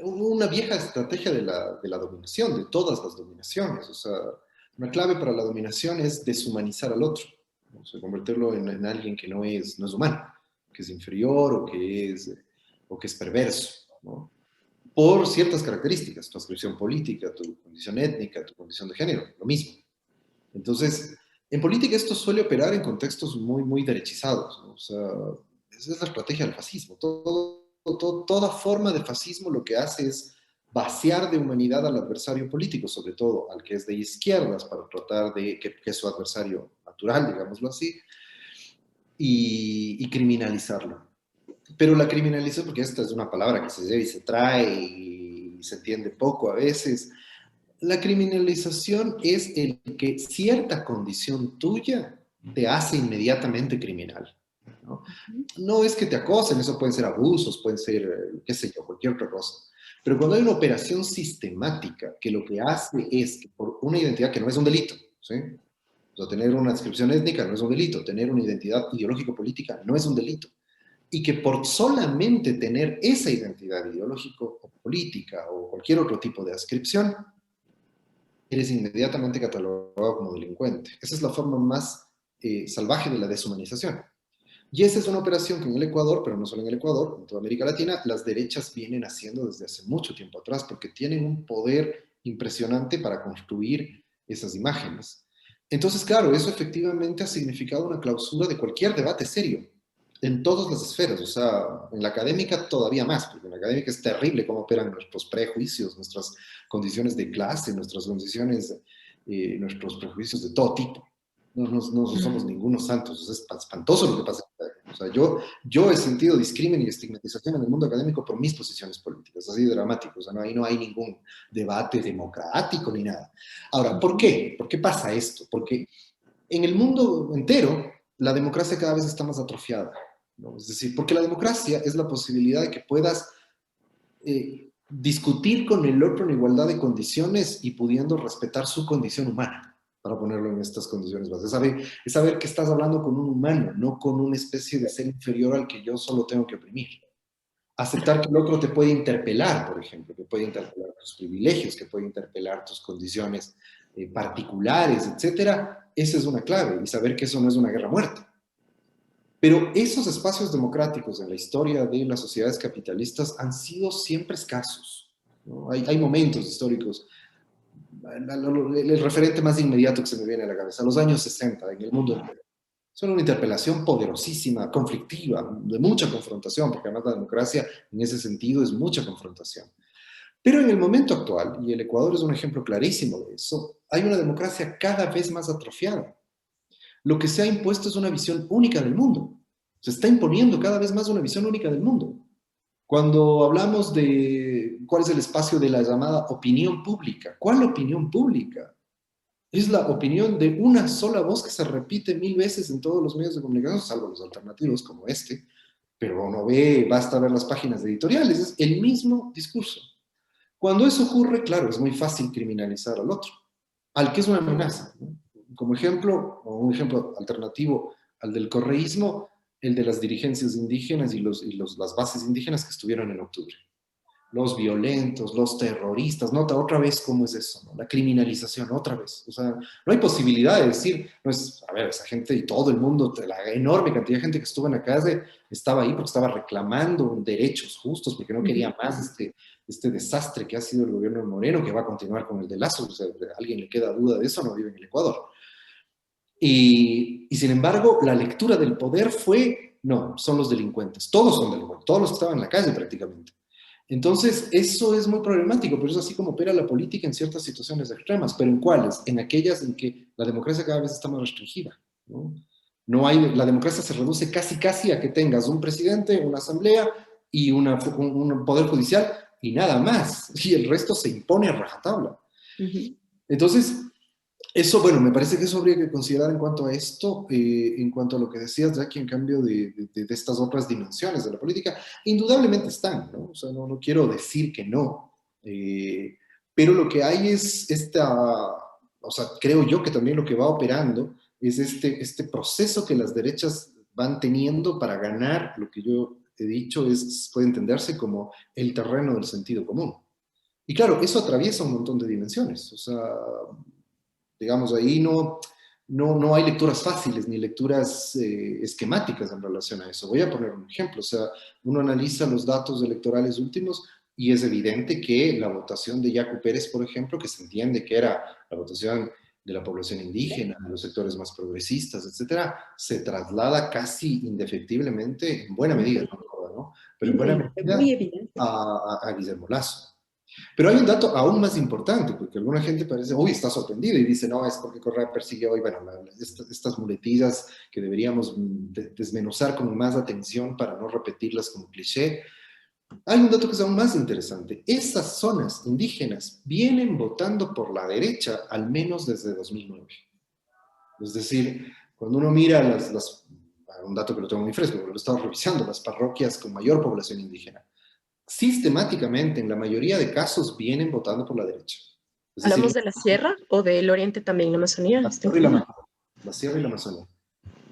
una vieja estrategia de la dominación, de todas las dominaciones. O sea, una clave para la dominación es deshumanizar al otro, ¿no? O sea, convertirlo en alguien que no es humano, que es inferior o que es perverso, ¿no? Por ciertas características, tu adscripción política, tu condición étnica, tu condición de género, lo mismo. Entonces, en política esto suele operar en contextos muy, muy derechizados, ¿no? O sea, esa es la estrategia del fascismo. Toda forma de fascismo lo que hace es vaciar de humanidad al adversario político, sobre todo al que es de izquierdas, para tratar de que es su adversario natural, digámoslo así, y criminalizarlo. Pero la criminalización, porque esta es una palabra que se lleva y se trae y se entiende poco a veces, la criminalización es el que cierta condición tuya te hace inmediatamente criminal, ¿no? No es que te acosen, eso pueden ser abusos, pueden ser, qué sé yo, cualquier otra cosa. Pero cuando hay una operación sistemática que lo que hace es que por una identidad que no es un delito, ¿sí? O sea, tener una adscripción étnica no es un delito, tener una identidad ideológico-política no es un delito. Y que por solamente tener esa identidad ideológico o política o cualquier otro tipo de adscripción, eres inmediatamente catalogado como delincuente. Esa es la forma más salvaje de la deshumanización. Y esa es una operación que en el Ecuador, pero no solo en el Ecuador, en toda América Latina, las derechas vienen haciendo desde hace mucho tiempo atrás, porque tienen un poder impresionante para construir esas imágenes. Entonces, claro, eso efectivamente ha significado una clausura de cualquier debate serio, en todas las esferas, o sea, en la académica todavía más, porque en la académica es terrible cómo operan nuestros prejuicios, nuestras condiciones de clase, nuestras condiciones, nuestros prejuicios de todo tipo. No somos ningunos santos, es espantoso lo que pasa. O sea, yo he sentido discrimen y estigmatización en el mundo académico por mis posiciones políticas, así de dramático. O sea, ahí no hay ningún debate democrático ni nada. Ahora, ¿por qué? ¿Por qué pasa esto? Porque en el mundo entero la democracia cada vez está más atrofiada, ¿no? Es decir, porque la democracia es la posibilidad de que puedas discutir con el otro en igualdad de condiciones y pudiendo respetar su condición humana, para ponerlo en estas condiciones básicas. Es saber que estás hablando con un humano, no con una especie de ser inferior al que yo solo tengo que oprimir. Aceptar que el otro te puede interpelar, por ejemplo, que puede interpelar tus privilegios, que puede interpelar tus condiciones particulares, etcétera, esa es una clave, y saber que eso no es una guerra a muerte. Pero esos espacios democráticos en la historia de las sociedades capitalistas han sido siempre escasos, ¿no? Hay momentos históricos. El referente más inmediato que se me viene a la cabeza, los años 60 en el mundo entero. Son una interpelación poderosísima, conflictiva, de mucha confrontación, porque además la democracia en ese sentido es mucha confrontación. Pero en el momento actual, y el Ecuador es un ejemplo clarísimo de eso, hay una democracia cada vez más atrofiada. Lo que se ha impuesto es una visión única del mundo. Se está imponiendo cada vez más una visión única del mundo. Cuando hablamos de cuál es el espacio de la llamada opinión pública, ¿cuál opinión pública? Es la opinión de una sola voz que se repite 1000 veces en todos los medios de comunicación, salvo los alternativos como este, pero uno ve, basta ver las páginas editoriales, es el mismo discurso. Cuando eso ocurre, claro, es muy fácil criminalizar al otro, al que es una amenaza, ¿no? Como ejemplo, o un ejemplo alternativo al del correísmo, el de las dirigencias indígenas y las bases indígenas que estuvieron en octubre. Los violentos, los terroristas, nota otra vez cómo es eso, ¿no? La criminalización, otra vez. O sea, no hay posibilidad de decir, no es, a ver, esa gente y todo el mundo, la enorme cantidad de gente que estuvo en la calle, estaba ahí porque estaba reclamando derechos justos, porque no quería más este desastre que ha sido el gobierno de Moreno, que va a continuar con el de Lazo. O sea, a alguien le queda duda de eso, no vive en el Ecuador. Y sin embargo, la lectura del poder fue, no, son los delincuentes, todos son delincuentes, todos los que estaban en la calle prácticamente. Entonces, eso es muy problemático, pero es así como opera la política en ciertas situaciones extremas. ¿Pero en cuáles? En aquellas en que la democracia cada vez está más restringida, ¿no? La democracia se reduce casi a que tengas un presidente, una asamblea y un poder judicial y nada más. Y el resto se impone a rajatabla. Entonces, eso, bueno, me parece que eso habría que considerar en cuanto a esto, en cuanto a lo que decías, Jackie, en cambio de estas otras dimensiones de la política, indudablemente están, ¿no? O sea, no quiero decir que no, pero lo que hay es o sea, creo yo que también lo que va operando es este proceso que las derechas van teniendo para ganar, lo que yo he dicho puede entenderse como el terreno del sentido común. Y claro, eso atraviesa un montón de dimensiones, o sea, digamos, ahí no hay lecturas fáciles ni lecturas esquemáticas en relación a eso. Voy a poner un ejemplo. O sea, uno analiza los datos electorales últimos y es evidente que la votación de Yacu Pérez, por ejemplo, que se entiende que era la votación de la población indígena, de los sectores más progresistas, etcétera, se traslada casi indefectiblemente, en buena medida, ¿no? Pero en buena medida a Guillermo Lasso. Pero hay un dato aún más importante, porque alguna gente parece, uy, está sorprendido y dice, no, es porque Correa persiguió, y bueno, estas muletillas que deberíamos desmenuzar con más atención para no repetirlas como cliché. Hay un dato que es aún más interesante. Esas zonas indígenas vienen votando por la derecha al menos desde 2009. Es decir, cuando uno mira un dato que lo tengo muy fresco, porque lo he estado revisando, las parroquias con mayor población indígena, sistemáticamente, en la mayoría de casos, vienen votando por la derecha. ¿Hablamos de la sierra o del oriente también, la Amazonía? La sierra y la Amazonía.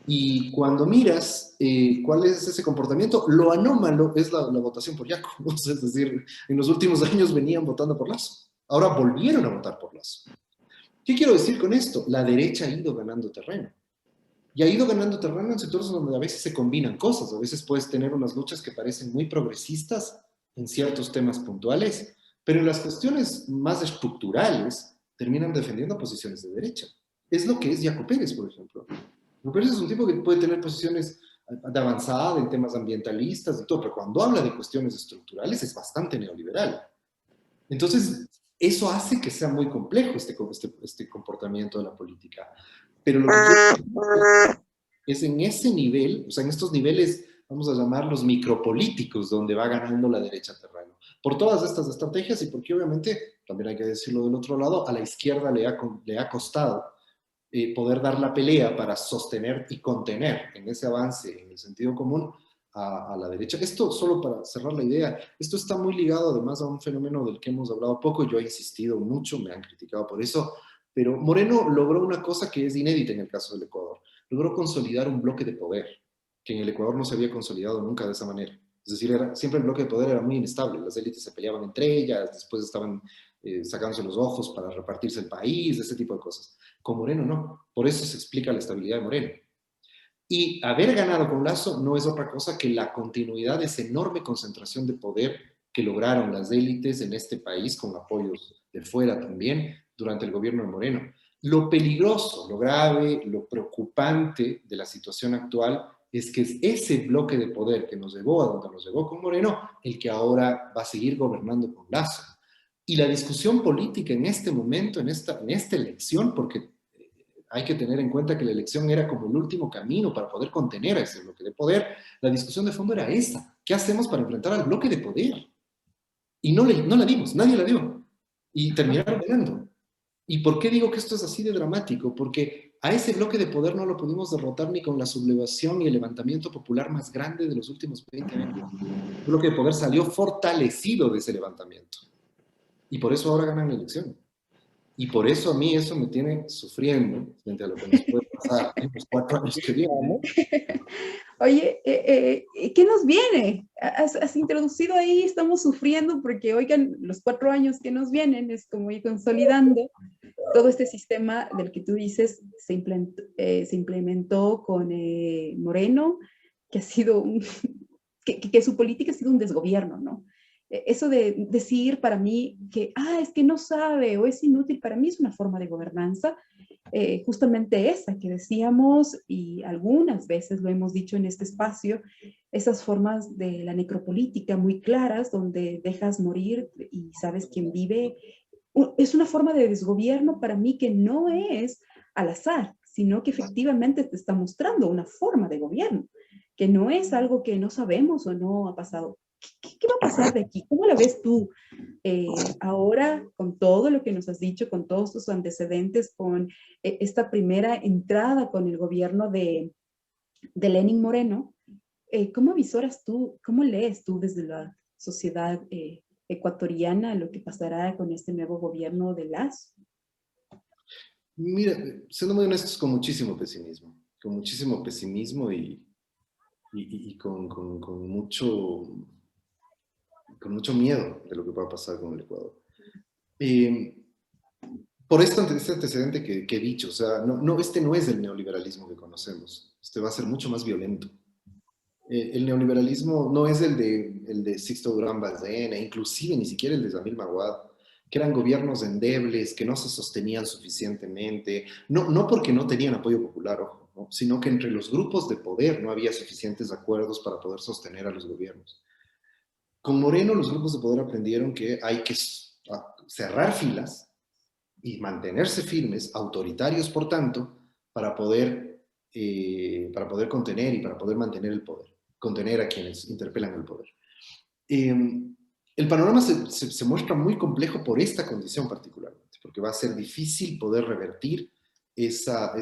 Y cuando miras cuál es ese comportamiento, lo anómalo es la votación por Yacu. Es decir, en los últimos años venían votando por Lasso. Ahora volvieron a votar por Lasso. ¿Qué quiero decir con esto? La derecha ha ido ganando terreno. Y ha ido ganando terreno en sectores donde a veces se combinan cosas. A veces puedes tener unas luchas que parecen muy progresistas en ciertos temas puntuales, pero en las cuestiones más estructurales terminan defendiendo posiciones de derecha. Es lo que es Yaco Pérez, por ejemplo. Yaco Pérez es un tipo que puede tener posiciones de avanzada en temas ambientalistas y todo, pero cuando habla de cuestiones estructurales es bastante neoliberal. Entonces, eso hace que sea muy complejo este comportamiento de la política. Pero lo que quiero es en ese nivel, o sea, en estos niveles, vamos a llamarlos micropolíticos, donde va ganando la derecha terreno. Por todas estas estrategias y porque obviamente, también hay que decirlo del otro lado, a la izquierda le ha costado poder dar la pelea para sostener y contener en ese avance, en el sentido común, a la derecha. Esto, solo para cerrar la idea, esto está muy ligado además a un fenómeno del que hemos hablado poco, yo he insistido mucho, me han criticado por eso, pero Moreno logró una cosa que es inédita en el caso del Ecuador. Logró consolidar un bloque de poder, que en el Ecuador no se había consolidado nunca de esa manera. Es decir, siempre el bloque de poder era muy inestable, las élites se peleaban entre ellas, después estaban sacándose los ojos para repartirse el país, ese tipo de cosas. Con Moreno no, por eso se explica la estabilidad de Moreno. Y haber ganado con Lasso no es otra cosa que la continuidad de esa enorme concentración de poder que lograron las élites en este país, con apoyos de fuera también, durante el gobierno de Moreno. Lo peligroso, lo grave, lo preocupante de la situación actual es que es ese bloque de poder que nos llevó a donde nos llevó con Moreno, el que ahora va a seguir gobernando con Lasso. Y la discusión política en este momento, en esta elección, porque hay que tener en cuenta que la elección era como el último camino para poder contener a ese bloque de poder, la discusión de fondo era esta: ¿qué hacemos para enfrentar al bloque de poder? Y no la dimos, nadie la dio. Y terminaron ganando. ¿Y por qué digo que esto es así de dramático? Porque a ese bloque de poder no lo pudimos derrotar ni con la sublevación y el levantamiento popular más grande de los últimos 20 años. El bloque de poder salió fortalecido de ese levantamiento. Y por eso ahora ganan la elección. Y por eso a mí eso me tiene sufriendo frente a lo que nos puede pasar en los 4 años que vienen. Oye, ¿qué nos viene? Has introducido ahí, estamos sufriendo porque, oigan, los 4 años que nos vienen es como ir consolidando todo este sistema del que tú dices se implementó con Moreno, que ha sido que su política ha sido un desgobierno, ¿no? Eso de decir para mí que, es que no sabe o es inútil, para mí es una forma de gobernanza, justamente esa que decíamos y algunas veces lo hemos dicho en este espacio, esas formas de la necropolítica muy claras donde dejas morir y sabes quién vive. Es una forma de desgobierno para mí que no es al azar, sino que efectivamente te está mostrando una forma de gobierno, que no es algo que no sabemos o no ha pasado. ¿Qué va a pasar de aquí? ¿Cómo la ves tú ahora con todo lo que nos has dicho, con todos tus antecedentes, con esta primera entrada con el gobierno de Lenín Moreno? ¿Cómo visoras tú, cómo lees tú desde la sociedad ecuatoriana lo que pasará con este nuevo gobierno de Lasso? Mira, siendo muy honestos, con muchísimo pesimismo y con mucho miedo de lo que pueda pasar con el Ecuador. Por este antecedente que he dicho, o sea, este no es el neoliberalismo que conocemos, este va a ser mucho más violento. El neoliberalismo no es el de Sixto Durán Bardén, inclusive ni siquiera el de Zamir Maguad, que eran gobiernos endebles, que no se sostenían suficientemente, no porque no tenían apoyo popular, ojo, ¿no? Sino que entre los grupos de poder no había suficientes acuerdos para poder sostener a los gobiernos. Con Moreno los grupos de poder aprendieron que hay que cerrar filas y mantenerse firmes, autoritarios por tanto, para poder contener y para poder mantener el poder, contener a quienes interpelan el poder. El panorama se muestra muy complejo por esta condición particularmente, porque va a ser difícil poder revertir esa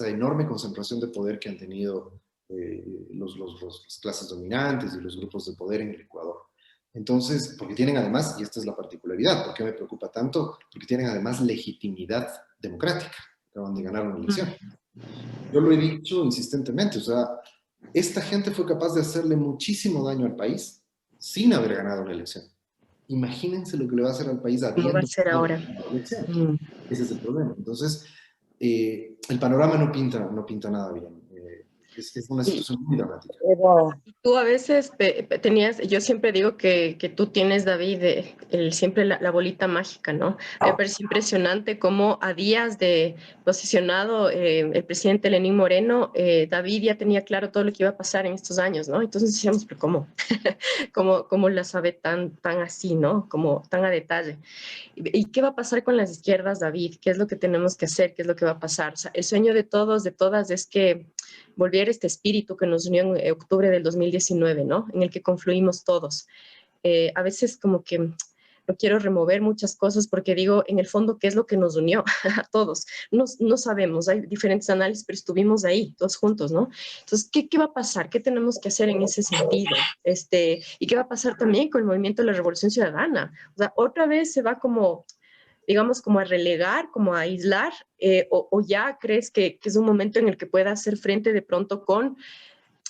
enorme concentración de poder que han tenido las clases dominantes y los grupos de poder en el Ecuador. Entonces, porque tienen además, y esta es la particularidad, ¿por qué me preocupa tanto? Porque tienen además legitimidad democrática, acaban de ganar una elección. Yo lo he dicho insistentemente, o sea, esta gente fue capaz de hacerle muchísimo daño al país sin haber ganado una elección. Imagínense lo que le va a hacer al país habiendo ¿Cómo va a ser ahora? Ese es el problema. Entonces, el panorama no pinta nada bien. Es una situación muy dramática. Tú a veces tenías, yo siempre digo que tú tienes, David, siempre la bolita mágica, ¿no? Me parece impresionante cómo a días de posicionado el presidente Lenín Moreno, David ya tenía claro todo lo que iba a pasar en estos años, ¿no? Entonces decíamos, pero ¿cómo? ¿Cómo la sabe tan así, ¿no? Como tan a detalle. ¿Y qué va a pasar con las izquierdas, David? ¿Qué es lo que tenemos que hacer? ¿Qué es lo que va a pasar? O sea, el sueño de todos, de todas, es que volviera este espíritu que nos unió en octubre del 2019, ¿no? En el que confluimos todos. A veces como que no quiero remover muchas cosas porque digo, en el fondo, ¿qué es lo que nos unió a todos? No sabemos, hay diferentes análisis, pero estuvimos ahí, todos juntos, ¿no? Entonces, ¿qué va a pasar? ¿Qué tenemos que hacer en ese sentido? ¿Y qué va a pasar también con el movimiento de la Revolución Ciudadana? O sea, otra vez se va como, digamos, como a relegar, como a aislar, o ya crees que es un momento en el que pueda hacer frente de pronto con,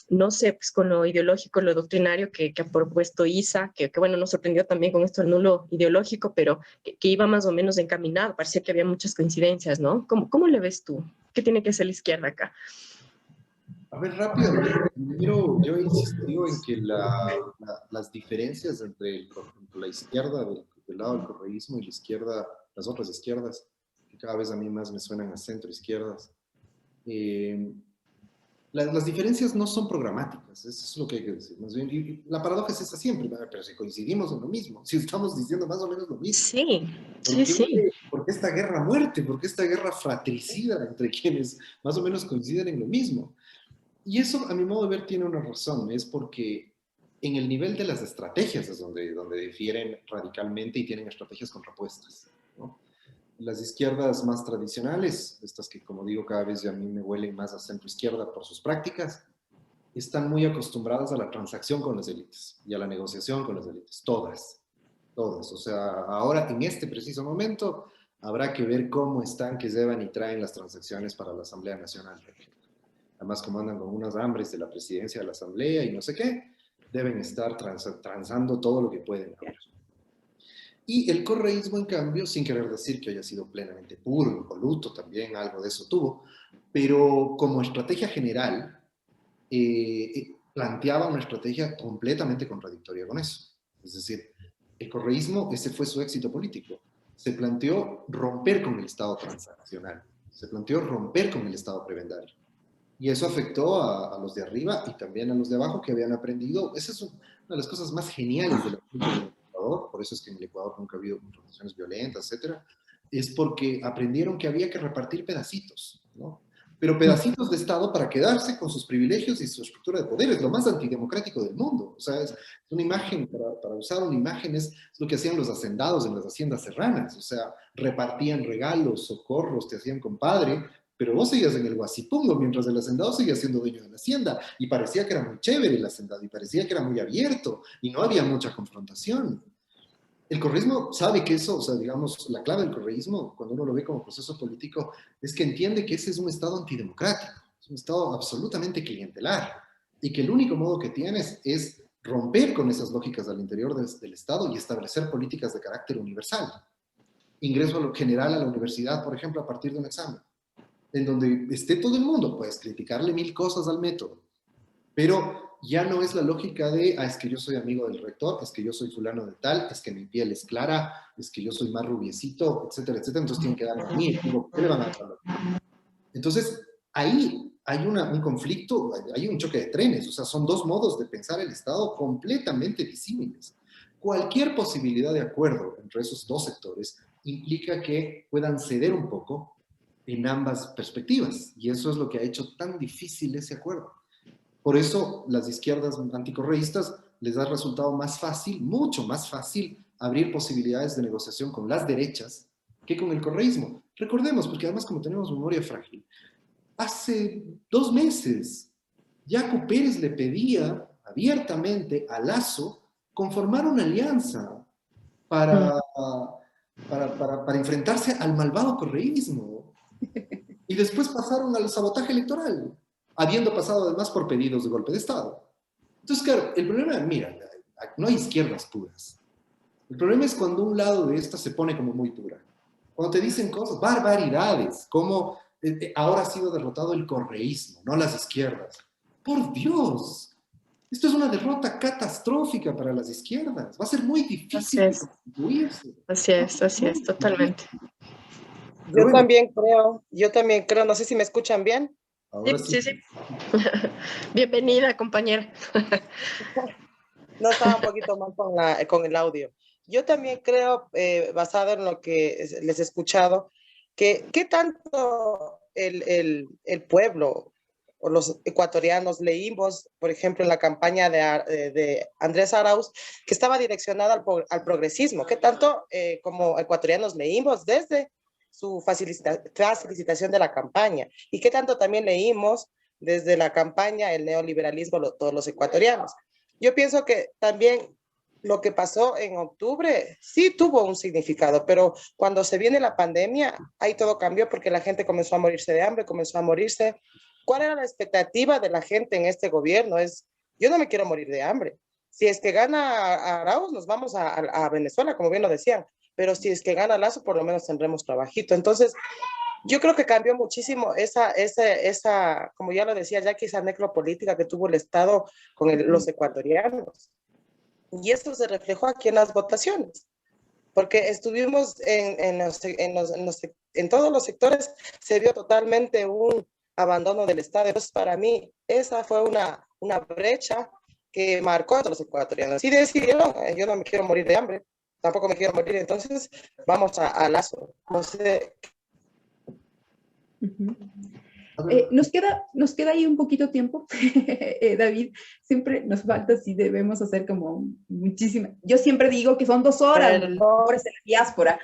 no sé, pues con lo ideológico, lo doctrinario que ha propuesto Isa, que bueno, nos sorprendió también con esto el nulo ideológico, pero que iba más o menos encaminado, parecía que había muchas coincidencias, ¿no? ¿Cómo le ves tú? ¿Qué tiene que hacer la izquierda acá? A ver, rápidamente, primero yo he insistido en que las diferencias entre la izquierda del lado del correísmo y la izquierda, las otras izquierdas, que cada vez a mí más me suenan a centro izquierdas, las diferencias no son programáticas, eso es lo que hay que decir. Más bien, y la paradoja es esa siempre, pero si coincidimos en lo mismo, si estamos diciendo más o menos lo mismo. Sí, sí. ¿Por qué esta guerra a muerte? ¿Por qué esta guerra fratricida entre quienes más o menos coinciden en lo mismo? Y eso, a mi modo de ver, tiene una razón. Es porque en el nivel de las estrategias es donde difieren radicalmente y tienen estrategias contrapuestas, ¿no? Las izquierdas más tradicionales, estas que, como digo, cada vez a mí me huelen más a centro izquierda por sus prácticas, están muy acostumbradas a la transacción con las élites y a la negociación con las élites. Todas. O sea, ahora, en este preciso momento, habrá que ver cómo están, que llevan y traen las transacciones para la Asamblea Nacional. Además, como andan con unas hambres de la presidencia de la Asamblea y no sé qué, deben estar transando todo lo que pueden ahora. Y el correísmo, en cambio, sin querer decir que haya sido plenamente puro, impoluto, también algo de eso tuvo, pero como estrategia general, planteaba una estrategia completamente contradictoria con eso. Es decir, el correísmo, ese fue su éxito político. Se planteó romper con el Estado transaccional, se planteó romper con el Estado prebendario. Y eso afectó a los de arriba y también a los de abajo que habían aprendido. Esa es una de las cosas más geniales de la política del Ecuador, por eso es que en el Ecuador nunca ha habido confrontaciones violentas, etcétera, es porque aprendieron que había que repartir pedacitos, ¿no? Pero pedacitos de Estado para quedarse con sus privilegios y su estructura de poder. Es lo más antidemocrático del mundo. O sea, es una imagen, para usar una imagen, es lo que hacían los hacendados en las haciendas serranas. O sea, repartían regalos, socorros, te hacían compadre, pero vos seguías en el guasipungo mientras el hacendado seguía siendo dueño de la hacienda, y parecía que era muy chévere el hacendado, y parecía que era muy abierto, y no había mucha confrontación. El correísmo sabe que eso, o sea, digamos, la clave del correísmo, cuando uno lo ve como proceso político, es que entiende que ese es un Estado antidemocrático, es un Estado absolutamente clientelar, y que el único modo que tienes es romper con esas lógicas al interior del Estado y establecer políticas de carácter universal. Ingreso a lo general a la universidad, por ejemplo, a partir de un examen, en donde esté todo el mundo, puedes criticarle 1000 cosas al método, pero ya no es la lógica de, es que yo soy amigo del rector, es que yo soy fulano de tal, es que mi piel es clara, es que yo soy más rubiecito, etcétera, etcétera, entonces tienen que darme a mí, ¿por qué le van a dar? Entonces, ahí hay un conflicto, hay un choque de trenes, o sea, son dos modos de pensar el Estado completamente disímiles. Cualquier posibilidad de acuerdo entre esos dos sectores implica que puedan ceder un poco en ambas perspectivas, y eso es lo que ha hecho tan difícil ese acuerdo. Por eso las izquierdas anticorreístas les ha resultado más fácil, mucho más fácil, abrir posibilidades de negociación con las derechas que con el correísmo. Recordemos, porque además como tenemos memoria frágil, hace 2 meses Yacu Pérez le pedía abiertamente a Lasso conformar una alianza para enfrentarse al malvado correísmo. Y después pasaron al sabotaje electoral, habiendo pasado además por pedidos de golpe de Estado. Entonces, claro, el problema, mira, no hay izquierdas puras. El problema es cuando un lado de esta se pone como muy pura. Cuando te dicen cosas, barbaridades, como ahora ha sido derrotado el correísmo, no las izquierdas. Por Dios, esto es una derrota catastrófica para las izquierdas. Va a ser muy difícil de constituirse. Así es, totalmente. Yo también creo, no sé si me escuchan bien. Ahora sí. Sí. Bienvenida, compañera. No estaba un poquito mal con el audio. Yo también creo, basado en lo que les he escuchado, que qué tanto el pueblo o los ecuatorianos leímos, por ejemplo, en la campaña de Andrés Arauz, que estaba direccionada al progresismo, qué tanto como ecuatorianos leímos desde su facilitación de la campaña, y qué tanto también leímos desde la campaña el neoliberalismo, todos los ecuatorianos. Yo pienso que también lo que pasó en octubre sí tuvo un significado, pero cuando se viene la pandemia, ahí todo cambió porque la gente comenzó a morirse de hambre, comenzó a morirse. ¿Cuál era la expectativa de la gente en este gobierno? Yo no me quiero morir de hambre. Si es que gana Arauz, nos vamos a Venezuela, como bien lo decían, pero si es que gana Lazo, por lo menos tendremos trabajito. Entonces, yo creo que cambió muchísimo esa, como ya lo decía Jackie, esa necropolítica que tuvo el Estado con los ecuatorianos. Y esto se reflejó aquí en las votaciones, porque estuvimos en todos los sectores, se vio totalmente un abandono del Estado. Entonces, para mí, esa fue una brecha que marcó a todos los ecuatorianos. Y decidieron, yo no me quiero morir de hambre, tampoco me quiero morir, entonces vamos a Lazo. No sé. Nos queda ahí un poquito tiempo, David, siempre nos falta si debemos hacer como muchísima. Yo siempre digo que son 2 horas, horas de la diáspora.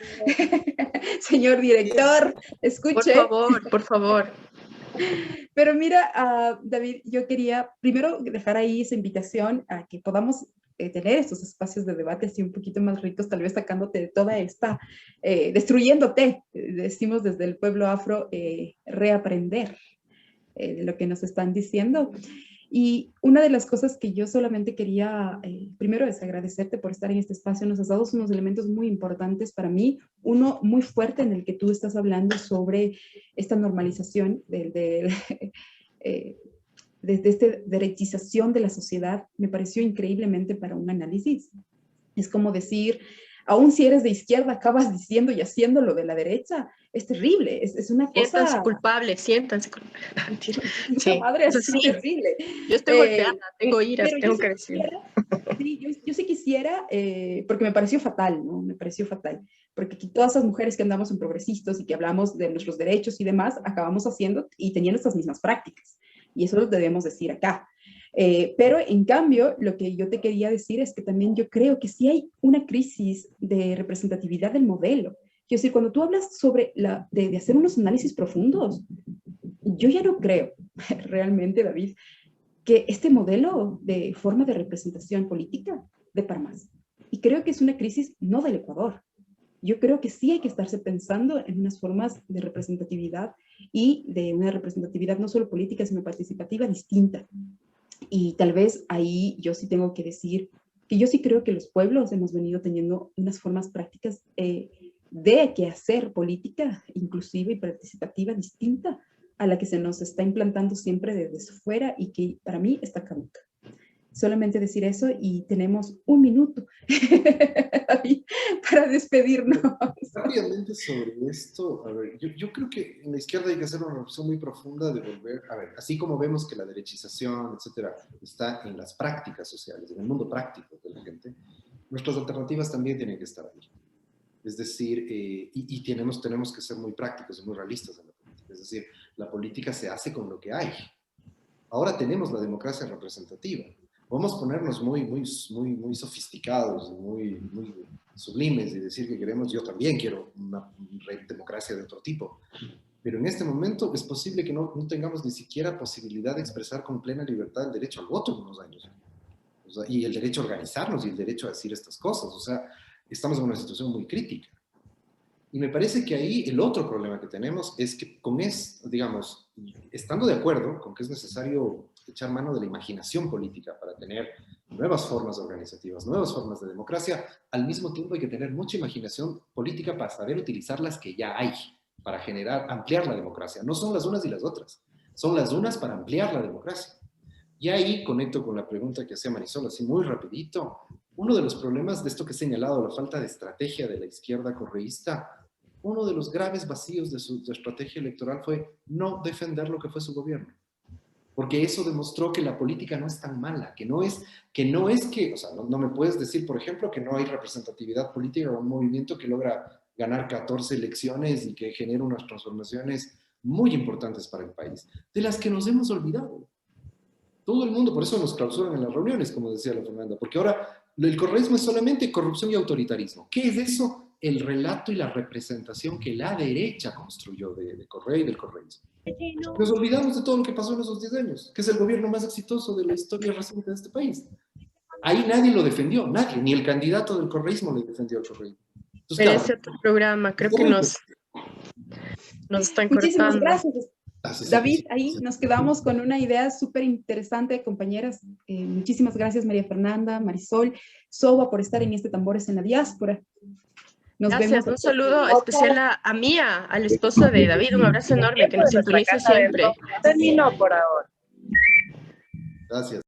Señor director, escuche. Por favor. Pero mira, David, yo quería primero dejar ahí esa invitación a que podamos tener estos espacios de debate así un poquito más ricos, tal vez sacándote de toda esta, destruyéndote, decimos desde el pueblo afro, reaprender de lo que nos están diciendo. Y una de las cosas que yo solamente quería, primero es agradecerte por estar en este espacio, nos has dado unos elementos muy importantes para mí, uno muy fuerte en el que tú estás hablando sobre esta normalización desde esta derechización de la sociedad, me pareció increíblemente para un análisis. Es como decir, aún si eres de izquierda, acabas diciendo y haciendo lo de la derecha. Es terrible, es una cosa... Siéntanse culpables. Sí, madre, es sí. terrible. Yo estoy golpeada, tengo iras, tengo que decir. Sí, yo sí quisiera, porque me pareció fatal, ¿no? Me pareció fatal. Porque aquí todas esas mujeres que andamos en progresistas y que hablamos de nuestros derechos y demás, acabamos haciendo y teniendo estas mismas prácticas. Y eso lo debemos decir acá. Pero en cambio, lo que yo te quería decir es que también yo creo que sí hay una crisis de representatividad del modelo. Quiero decir, cuando tú hablas sobre de hacer unos análisis profundos, yo ya no creo realmente, David, que este modelo de forma de representación política dé para más. Y creo que es una crisis no del Ecuador. Yo creo que sí hay que estarse pensando en unas formas de representatividad y de una representatividad no solo política, sino participativa distinta. Y tal vez ahí yo sí tengo que decir que yo sí creo que los pueblos hemos venido teniendo unas formas prácticas de que hacer política inclusiva y participativa distinta a la que se nos está implantando siempre desde fuera y que para mí está caduca. Solamente decir eso y tenemos 1 minuto para despedirnos. Rápidamente sobre esto, a ver, yo creo que en la izquierda hay que hacer una reflexión muy profunda de volver, a ver, así como vemos que la derechización, etcétera, está en las prácticas sociales, en el mundo práctico de la gente, nuestras alternativas también tienen que estar ahí. Es decir, y tenemos que ser muy prácticos y muy realistas en la política. Es decir, la política se hace con lo que hay. Ahora tenemos la democracia representativa. Podemos ponernos muy sofisticados, muy sublimes y decir que queremos, yo también quiero una democracia de otro tipo. Pero en este momento es posible que no tengamos ni siquiera posibilidad de expresar con plena libertad el derecho al voto en unos años. O sea, y el derecho a organizarnos y el derecho a decir estas cosas. O sea, estamos en una situación muy crítica. Y me parece que ahí el otro problema que tenemos es que digamos, estando de acuerdo con que es necesario echar mano de la imaginación política para tener nuevas formas organizativas, nuevas formas de democracia, al mismo tiempo hay que tener mucha imaginación política para saber utilizar las que ya hay, para ampliar la democracia. No son las unas y las otras, son las unas para ampliar la democracia. Y ahí conecto con la pregunta que hacía Marisol, así muy rapidito. Uno de los problemas de esto que he señalado, la falta de estrategia de la izquierda correísta, uno de los graves vacíos de su estrategia electoral fue no defender lo que fue su gobierno. Porque eso demostró que la política no es tan mala, que no es que, o sea, no me puedes decir, por ejemplo, que no hay representatividad política o un movimiento que logra ganar 14 elecciones y que genera unas transformaciones muy importantes para el país, de las que nos hemos olvidado. Todo el mundo, por eso nos clausuran en las reuniones, como decía la Fernanda, porque ahora el correísmo es solamente corrupción y autoritarismo. ¿Qué es eso? El relato y la representación que la derecha construyó de Correa y del correísmo. Nos olvidamos de todo lo que pasó en esos 10 años, que es el gobierno más exitoso de la historia reciente de este país. Ahí nadie lo defendió, nadie, ni el candidato del correísmo le defendió al correísmo. Entonces, Pero ese otro programa, creo que nos están Muchísimas cortando. gracias. David, ahí nos quedamos con una idea súper interesante, compañeras. Muchísimas gracias, María Fernanda, Marisol, Soba, por estar en este Tambores en la Diáspora. Nos Gracias, vemos. un saludo especial a Mía, al esposo de David, un abrazo enorme, que nos sintoniza siempre. Terminó por ahora. gracias.